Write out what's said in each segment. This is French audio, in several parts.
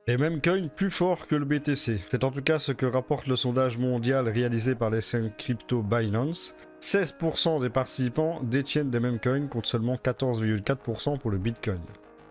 Et même coin plus fort que le BTC. C'est en tout cas ce que rapporte le sondage mondial réalisé par les scènes crypto Binance. 16% des participants détiennent des mêmes coins contre seulement 14,4% pour le Bitcoin.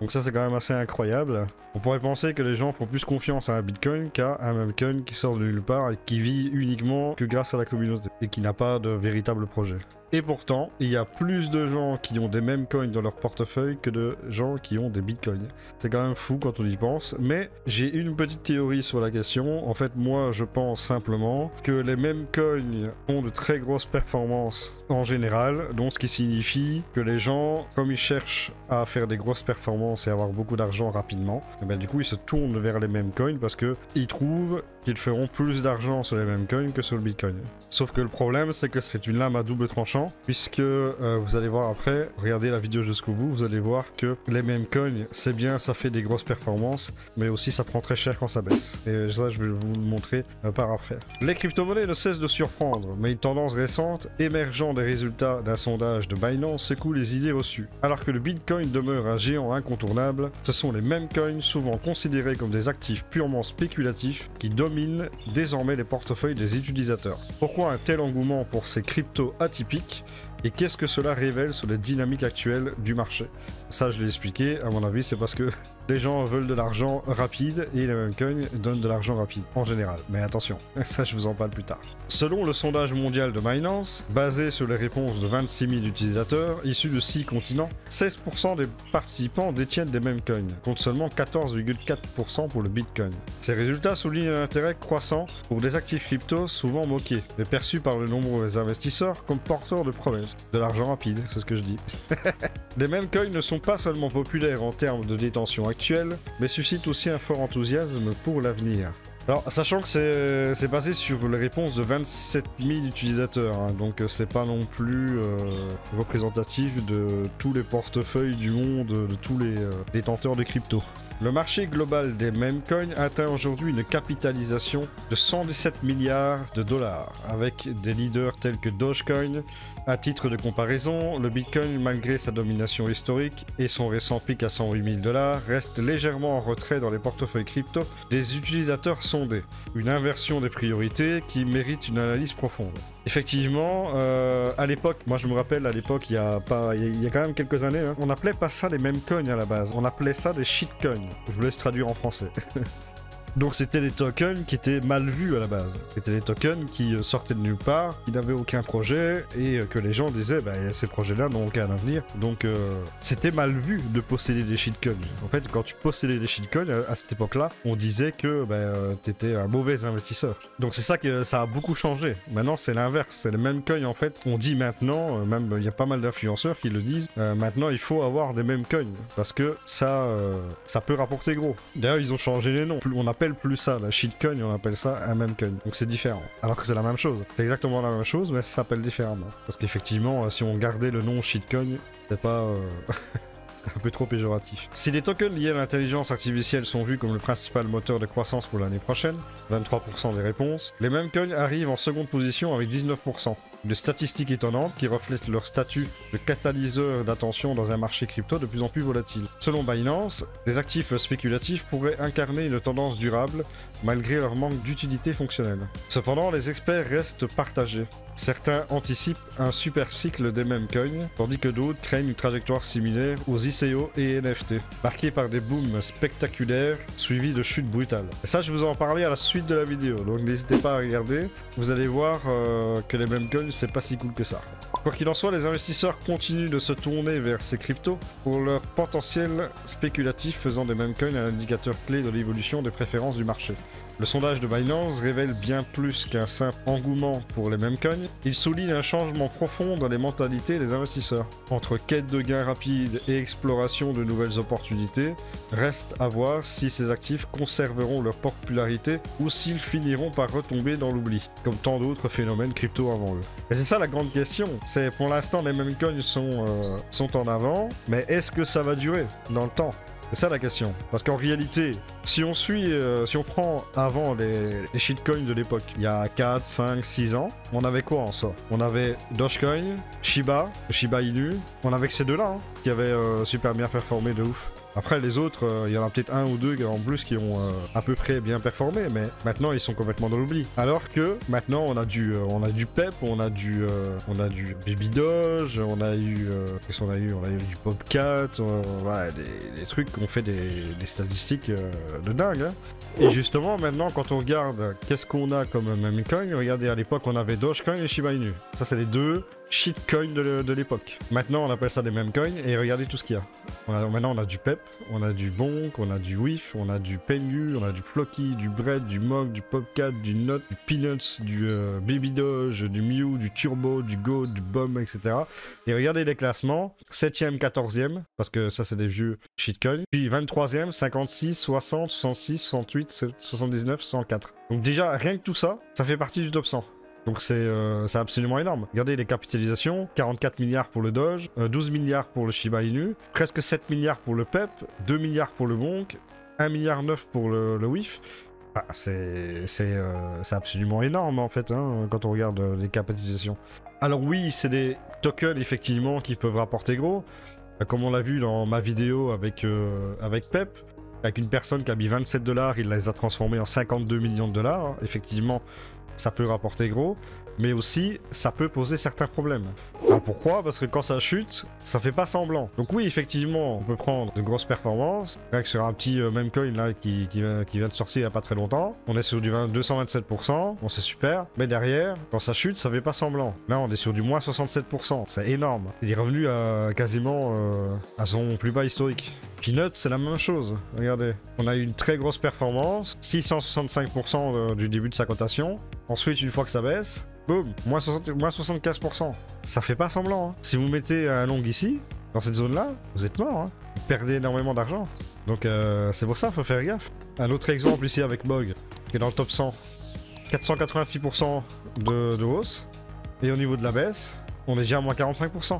Donc ça c'est quand même assez incroyable. On pourrait penser que les gens font plus confiance à un Bitcoin qu'à un même coin qui sort de nulle part et qui vit uniquement que grâce à la communauté et qui n'a pas de véritable projet. Et pourtant, il y a plus de gens qui ont des mêmes coins dans leur portefeuille que de gens qui ont des bitcoins. C'est quand même fou quand on y pense, mais j'ai une petite théorie sur la question. En fait, moi, je pense simplement que les mêmes coins ont de très grosses performances en général, donc ce qui signifie que les gens, comme ils cherchent à faire des grosses performances et avoir beaucoup d'argent rapidement, et ben, du coup, ils se tournent vers les mêmes coins parce qu'ils trouvent qu'ils feront plus d'argent sur les mêmes coins que sur le Bitcoin. Sauf que le problème, c'est que c'est une lame à double tranchant, puisque vous allez voir après, regardez la vidéo jusqu'au bout, vous allez voir que les mêmes coins, c'est bien, ça fait des grosses performances, mais aussi ça prend très cher quand ça baisse. Et ça, je vais vous le montrer par après. Les crypto-monnaies ne cessent de surprendre, mais une tendance récente, émergeant des résultats d'un sondage de Binance, secoue les idées reçues. Alors que le Bitcoin demeure un géant incontournable, ce sont les mêmes coins, souvent considérés comme des actifs purement spéculatifs, qui dominent désormais les portefeuilles des utilisateurs. Pourquoi un tel engouement pour ces cryptos atypiques et qu'est-ce que cela révèle sur les dynamiques actuelles du marché? Ça, je l'ai expliqué, à mon avis, c'est parce que les gens veulent de l'argent rapide et les mêmes coins donnent de l'argent rapide, en général. Mais attention, ça, je vous en parle plus tard. Selon le sondage mondial de Binance, basé sur les réponses de 26 000 utilisateurs issus de 6 continents, 16% des participants détiennent des mêmes coins, contre seulement 14,4% pour le Bitcoin. Ces résultats soulignent un intérêt croissant pour des actifs crypto souvent moqués, mais perçus par de nombreux investisseurs comme porteurs de promesses. De l'argent rapide, c'est ce que je dis. Les mêmes coins ne sont pas seulement populaires en termes de détention actuelle, mais suscitent aussi un fort enthousiasme pour l'avenir. Alors, sachant que c'est basé sur les réponses de 27 000 utilisateurs, hein, donc c'est pas non plus représentatif de tous les portefeuilles du monde, de tous les détenteurs de crypto. Le marché global des meme coins atteint aujourd'hui une capitalisation de 117 milliards de dollars, avec des leaders tels que Dogecoin. À titre de comparaison, le Bitcoin, malgré sa domination historique et son récent pic à 108 000 $, reste légèrement en retrait dans les portefeuilles crypto des utilisateurs sondés. Une inversion des priorités qui mérite une analyse profonde. Effectivement, à l'époque, moi je me rappelle à l'époque, il y a quand même quelques années, hein, on n'appelait pas ça les mêmes coins à la base, on appelait ça des shitcoins. Je vous laisse traduire en français. Donc c'était des tokens qui étaient mal vus à la base. C'était des tokens qui sortaient de nulle part, qui n'avaient aucun projet et que les gens disaient bah, ces projets-là n'ont aucun avenir. Donc c'était mal vu de posséder des shitcoins. En fait, quand tu possédais des shitcoins à cette époque-là, on disait que t'étais un mauvais investisseur. Donc c'est ça que ça a beaucoup changé. Maintenant c'est l'inverse, c'est les mêmes coins en fait. On dit maintenant, même il y a pas mal d'influenceurs qui le disent, maintenant il faut avoir des mêmes coins parce que ça peut rapporter gros. D'ailleurs ils ont changé les noms. On appelle plus ça la shitcoin, on appelle ça un meme coin. Donc c'est différent. Alors que c'est la même chose. C'est exactement la même chose, mais ça s'appelle différemment. Parce qu'effectivement, si on gardait le nom shitcoin, c'est pas... un peu trop péjoratif. Si les tokens liés à l'intelligence artificielle sont vus comme le principal moteur de croissance pour l'année prochaine, 23% des réponses, les mêmes coins arrivent en seconde position avec 19%. Des statistiques étonnantes qui reflètent leur statut de catalyseur d'attention dans un marché crypto de plus en plus volatile. Selon Binance, les actifs spéculatifs pourraient incarner une tendance durable malgré leur manque d'utilité fonctionnelle. Cependant, les experts restent partagés. Certains anticipent un super cycle des mêmes coins, tandis que d'autres craignent une trajectoire similaire aux ICO et NFT, marquée par des booms spectaculaires suivis de chutes brutales. Et ça, je vous en parlais à la suite de la vidéo, donc n'hésitez pas à regarder. Vous allez voir que les mêmes coins, c'est pas si cool que ça. Quoi qu'il en soit, les investisseurs continuent de se tourner vers ces cryptos pour leur potentiel spéculatif, faisant des mêmes coins un indicateur clé de l'évolution des préférences du marché. Le sondage de Binance révèle bien plus qu'un simple engouement pour les mêmes coins. Il souligne un changement profond dans les mentalités des investisseurs. Entre quête de gains rapides et exploration de nouvelles opportunités, reste à voir si ces actifs conserveront leur popularité ou s'ils finiront par retomber dans l'oubli, comme tant d'autres phénomènes crypto avant eux. Et c'est ça la grande question. C'est pour l'instant les mêmes coins sont en avant, mais est-ce que ça va durer dans le temps ? C'est ça la question. Parce qu'en réalité, si on prend avant les shitcoins de l'époque, il y a 4, 5, 6 ans, on avait quoi en sort? On avait Dogecoin, Shiba Inu, on avait que ces deux-là, hein, qui avaient super bien performé de ouf. Après les autres, il y en a peut-être un ou deux en plus qui ont à peu près bien performé, mais maintenant ils sont complètement dans l'oubli. Alors que maintenant on a du PEP, on a du Baby Doge, on a eu qu'est-ce qu'on a eu? On a eu du Bobcat, voilà, des trucs qui ont fait des statistiques de dingue. Hein. Et justement maintenant quand on regarde qu'est-ce qu'on a comme meme coin, regardez à l'époque on avait Dogecoin et Shiba Inu. Ça c'est les deux shitcoins de l'époque. Maintenant on appelle ça des meme coins et regardez tout ce qu'il y a. Maintenant on a du PEP, on a du Bonk, on a du WIF, on a du Pengu, on a du Flocky, du Bread, du Mog, du Popcat, du Nut, du Peanuts, du Baby Doge, du Mew, du Turbo, du Go, du Bomb, etc. Et regardez les classements, 7ème, 14ème, parce que ça c'est des vieux shitcoins, puis 23ème, 56, 60, 66, 68, 79, 64. Donc déjà rien que tout ça, ça fait partie du top 100. Donc c'est absolument énorme. Regardez les capitalisations, 44 milliards pour le Doge, 12 milliards pour le Shiba Inu, presque 7 milliards pour le PEP, 2 milliards pour le Bonk, 1,9 milliard pour le WIF. Ah, c'est absolument énorme en fait hein, quand on regarde les capitalisations. Alors oui, c'est des tokens effectivement qui peuvent rapporter gros, comme on l'a vu dans ma vidéo avec PEP. Avec une personne qui a mis 27 $, il les a transformés en 52 millions de dollars. Hein. Effectivement, ça peut rapporter gros, mais aussi ça peut poser certains problèmes. Alors pourquoi? Parce que quand ça chute, ça fait pas semblant. Donc oui, effectivement, on peut prendre de grosses performances. Rien que sur un petit meme coin là qui vient de sortir il y a pas très longtemps, on est sur du 227%, bon c'est super. Mais derrière, quand ça chute, ça fait pas semblant. Là, on est sur du moins 67%, c'est énorme. Il est revenu à quasiment à son plus bas historique. Peanuts, c'est la même chose. Regardez, on a eu une très grosse performance, 665% du début de sa cotation. Ensuite, une fois que ça baisse, boum, moins 75%. Ça fait pas semblant. Hein. Si vous mettez un long ici, dans cette zone-là, vous êtes mort. Hein. Vous perdez énormément d'argent. Donc c'est pour ça, faut faire gaffe. Un autre exemple ici avec Mog, qui est dans le top 100. 486% de hausse. Et au niveau de la baisse, on est déjà à moins 45%.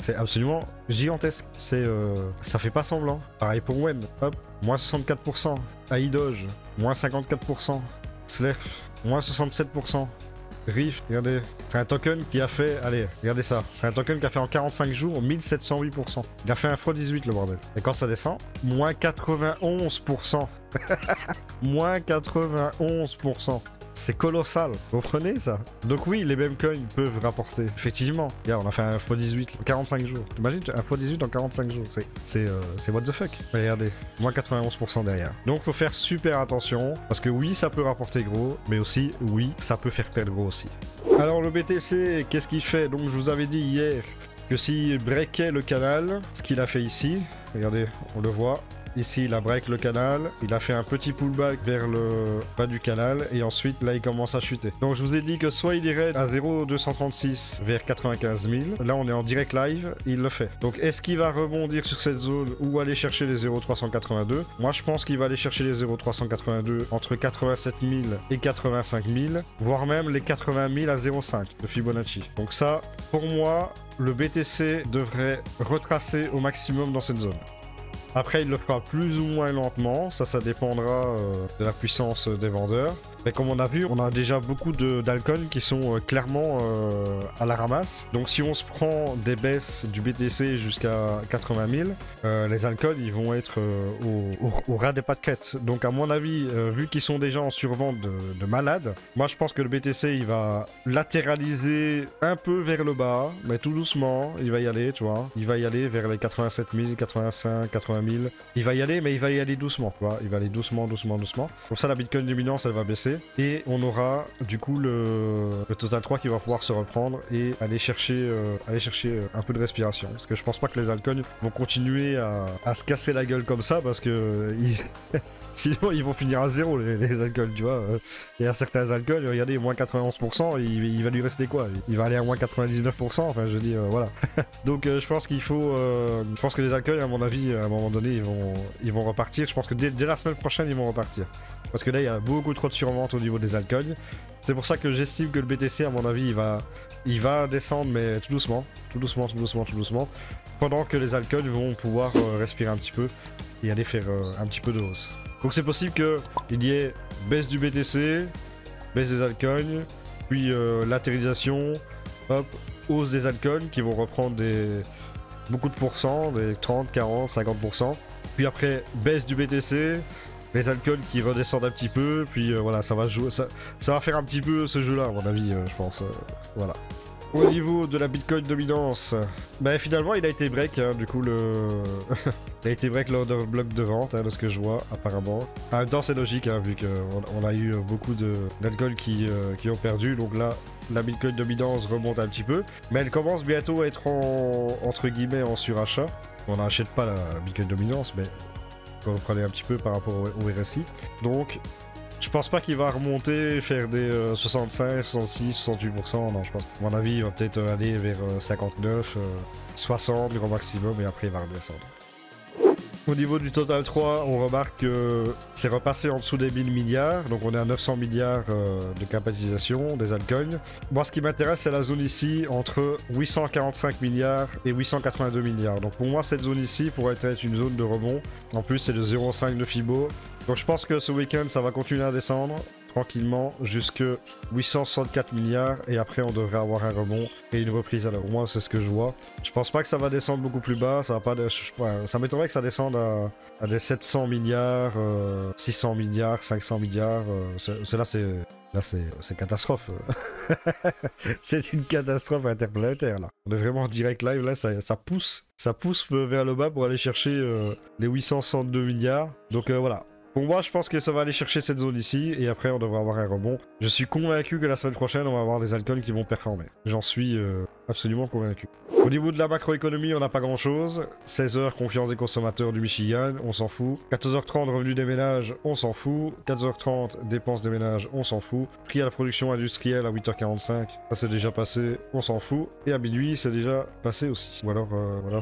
C'est absolument gigantesque. Ça fait pas semblant. Pareil pour Wen. Hop, moins 64%. AIDoge, moins 54%. Slurf, moins 67%. Rift, regardez. C'est un token qui a fait... Allez, regardez ça. C'est un token qui a fait en 45 jours 1708%. Il a fait un x18 le bordel. Et quand ça descend, moins 91%. Moins 91%. C'est colossal, vous comprenez ça? Donc oui, les mêmes coins peuvent rapporter, effectivement. Regarde, on a fait un x18 en 45 jours. T'imagines un x18 en 45 jours? C'est what the fuck. Regardez, moins 91% derrière. Donc faut faire super attention, parce que oui, ça peut rapporter gros, mais aussi, oui, ça peut faire perdre gros aussi. Alors le BTC, qu'est-ce qu'il fait? Donc je vous avais dit hier que s'il breakait le canal, ce qu'il a fait ici, regardez, on le voit. Ici, il a break le canal, il a fait un petit pullback vers le bas du canal, et ensuite, là, il commence à chuter. Donc, je vous ai dit que soit il irait à 0,236 vers 95 000. Là, on est en direct live, il le fait. Donc, est-ce qu'il va rebondir sur cette zone ou aller chercher les 0,382? Moi, je pense qu'il va aller chercher les 0,382 entre 87 000 et 85 000, voire même les 80 000 à 0,5 de Fibonacci. Donc ça, pour moi, le BTC devrait retracer au maximum dans cette zone. Après, il le fera plus ou moins lentement, ça dépendra de la puissance des vendeurs. Mais comme on a vu, on a déjà beaucoup d'alcools qui sont clairement à la ramasse. Donc si on se prend des baisses du BTC jusqu'à 80 000, les alcools ils vont être au ras des pâquerettes. Donc à mon avis, vu qu'ils sont déjà en survente de malades, moi je pense que le BTC il va latéraliser un peu vers le bas, mais tout doucement, il va y aller, tu vois. Il va y aller vers les 87 000, 85, 80 000. Il va y aller, mais il va y aller doucement, tu vois. Il va aller doucement, doucement, doucement. Comme ça, la Bitcoin dominance, elle va baisser. Et on aura du coup le Total 3 qui va pouvoir se reprendre et aller chercher un peu de respiration. Parce que je pense pas que les altcoins vont continuer à se casser la gueule comme ça parce que sinon ils vont finir à zéro les alcools, tu vois. Il y a certains alcools, regardez, moins 91%, il va lui rester quoi? Il va aller à moins 99%, enfin je dis voilà. Donc je pense qu'il faut... je pense que les alcools, à mon avis, à un moment donné, ils vont repartir. Je pense que dès la semaine prochaine, ils vont repartir. Parce que là, il y a beaucoup trop de survente au niveau des alcools. C'est pour ça que j'estime que le BTC, à mon avis, il va descendre, mais tout doucement. Tout doucement, tout doucement, tout doucement. Pendant que les alcools vont pouvoir respirer un petit peu et aller faire un petit peu de hausse. Donc c'est possible qu'il y ait baisse du BTC, baisse des altcoins, puis latéralisation, hop, hausse des altcoins qui vont reprendre beaucoup de pourcents, des 30, 40, 50%. Puis après, baisse du BTC, les alcools qui redescendent un petit peu, puis voilà, ça va jouer, ça va faire un petit peu ce jeu-là, à mon avis, je pense. Voilà. Au niveau de la Bitcoin dominance, bah finalement il a été break, hein, du coup il a été break lors d'un bloc de vente, hein, de ce que je vois apparemment. En même temps c'est logique, hein, vu qu'on a eu beaucoup d'alcools qui ont perdu, donc là la Bitcoin dominance remonte un petit peu. Mais elle commence bientôt à être entre guillemets en surachat. On n'achète pas la Bitcoin dominance, mais quand on prenait un petit peu par rapport au RSI. Donc je pense pas qu'il va remonter, faire des 65, 66, 68%. Non, je pense. À mon avis, il va peut-être aller vers 59, 60 grand maximum, et après il va redescendre. Au niveau du total 3, on remarque que c'est repassé en dessous des 1000 milliards, donc on est à 900 milliards de capitalisation des altcoins. Moi, ce qui m'intéresse, c'est la zone ici entre 845 milliards et 882 milliards. Donc pour moi, cette zone ici pourrait être une zone de rebond. En plus, c'est de 0,5 de Fibo. Donc je pense que ce week-end, ça va continuer à descendre tranquillement jusque 864 milliards et après on devrait avoir un rebond et une reprise. Alors moi c'est ce que je vois. Je pense pas que ça va descendre beaucoup plus bas, ça va pas ça m'étonnerait que ça descende à des 700 milliards, 600 milliards, 500 milliards. Là c'est catastrophe. C'est une catastrophe interplanétaire là. On est vraiment en direct live là, ça pousse vers le bas pour aller chercher les 862 milliards. Donc voilà. Pour moi, je pense que ça va aller chercher cette zone ici, et après on devrait avoir un rebond. Je suis convaincu que la semaine prochaine, on va avoir des altcoins qui vont performer. J'en suis absolument convaincu. Au niveau de la macroéconomie, on n'a pas grand-chose. 16h, confiance des consommateurs du Michigan, on s'en fout. 14h30, revenus des ménages, on s'en fout. 14h30, dépenses des ménages, on s'en fout. Prix à la production industrielle à 8h45, ça c'est déjà passé, on s'en fout. Et à minuit, c'est déjà passé aussi. Ou alors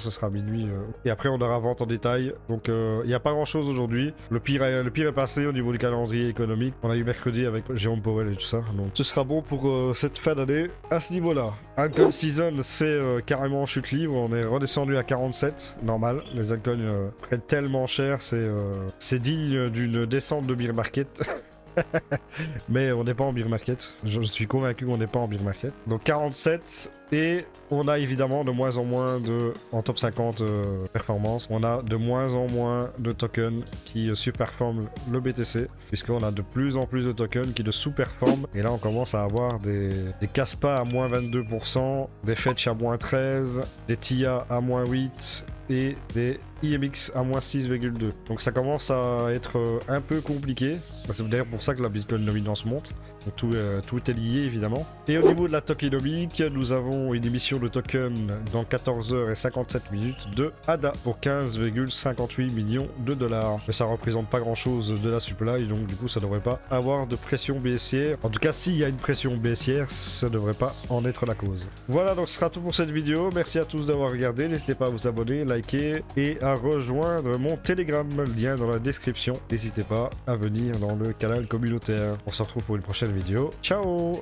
ce sera à minuit. Et après, on aura vente en détail. Donc, il n'y a pas grand-chose aujourd'hui. Le pire est passé au niveau du calendrier économique. On a eu mercredi avec Jérôme Powell et tout ça. Donc, ce sera bon pour cette fin d'année à ce niveau-là. Alcohol Season, c'est carrément en chute libre. On est redescendu à 47, normal. Les alcools prennent tellement cher, c'est digne d'une descente de beer market. Mais on n'est pas en beer market. Je suis convaincu qu'on n'est pas en beer market. Donc 47, et on a évidemment de moins en moins en top 50 performance, on a de moins en moins de tokens qui surperforment le BTC, puisqu'on a de plus en plus de tokens qui le sous-performent. Et là on commence à avoir des Kaspa à moins 22%, des Fetch à moins 13, des TIA à moins 8 et des IMX à moins 6,2. Donc ça commence à être un peu compliqué. C'est d'ailleurs pour ça que la Bitcoin dominance monte. Donc tout est lié évidemment. Et au niveau de la tokenomique, nous avons une émission de token dans 14h57 de ADA pour 15,58 millions de dollars. Mais ça représente pas grand chose de la supply, donc du coup ça devrait pas avoir de pression baissière. En tout cas, s'il y a une pression baissière, ça devrait pas en être la cause. Voilà, donc ce sera tout pour cette vidéo. Merci à tous d'avoir regardé. N'hésitez pas à vous abonner, liker et à rejoindre mon Telegram, lien dans la description. N'hésitez pas à venir dans le canal communautaire. On se retrouve pour une prochaine vidéo. Ciao!